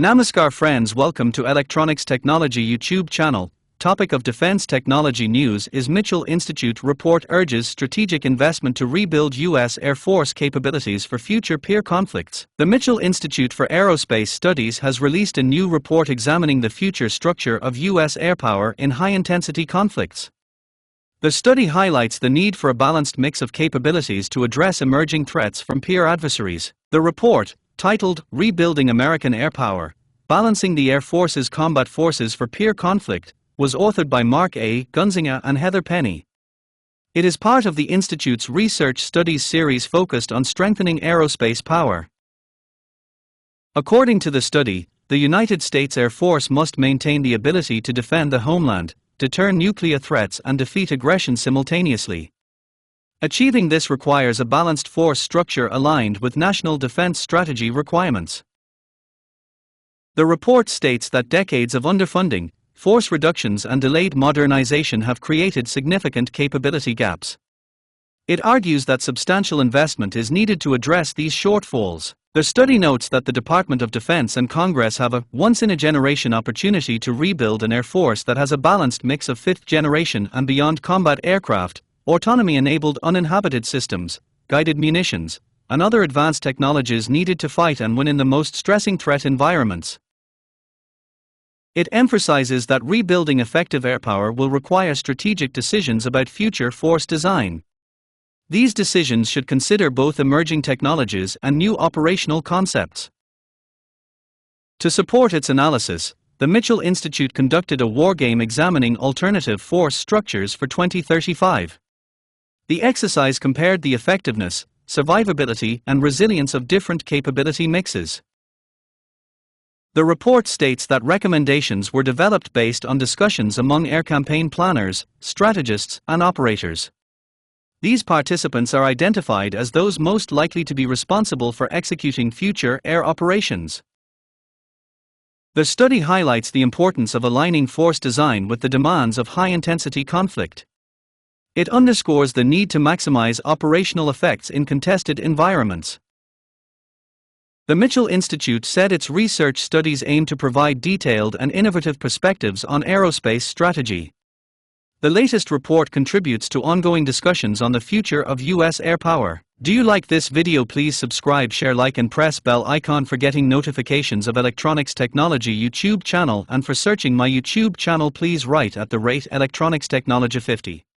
Namaskar friends, welcome to Electronics Technology YouTube channel. Topic of Defense Technology News is Mitchell Institute report urges strategic investment to rebuild U.S. Air Force capabilities for future peer conflicts. The Mitchell Institute for Aerospace Studies has released a new report examining the future structure of U.S. air power in high-intensity conflicts. The study highlights the need for a balanced mix of capabilities to address emerging threats from peer adversaries. The report, titled Rebuilding American Air Power, Balancing the Air Force's Combat Forces for Peer Conflict, was authored by Mark A. Gunzinga and Heather Penny. It is part of the Institute's research studies series focused on strengthening aerospace power. According to the study, the United States Air Force must maintain the ability to defend the homeland, deter nuclear threats and defeat aggression simultaneously. Achieving this requires a balanced force structure aligned with national defense strategy requirements. The report states that decades of underfunding, force reductions and delayed modernization have created significant capability gaps. It argues that substantial investment is needed to address these shortfalls. The study notes that the Department of Defense and Congress have a once-in-a-generation opportunity to rebuild an air force that has a balanced mix of fifth-generation and beyond combat aircraft, autonomy-enabled uninhabited systems, guided munitions, and other advanced technologies needed to fight and win in the most stressing threat environments. It emphasizes that rebuilding effective air power will require strategic decisions about future force design. These decisions should consider both emerging technologies and new operational concepts. To support its analysis, the Mitchell Institute conducted a wargame examining alternative force structures for 2035. The exercise compared the effectiveness, survivability, and resilience of different capability mixes. The report states that recommendations were developed based on discussions among air campaign planners, strategists, and operators. These participants are identified as those most likely to be responsible for executing future air operations. The study highlights the importance of aligning force design with the demands of high-intensity conflict. It underscores the need to maximize operational effects in contested environments. The Mitchell Institute said its research studies aim to provide detailed and innovative perspectives on aerospace strategy. The latest report contributes to ongoing discussions on the future of U.S. air power. Do you like this video? Please subscribe, share, like and press bell icon for getting notifications of Electronics Technology YouTube channel, and for searching my YouTube channel please write at @Electronics Technology 50.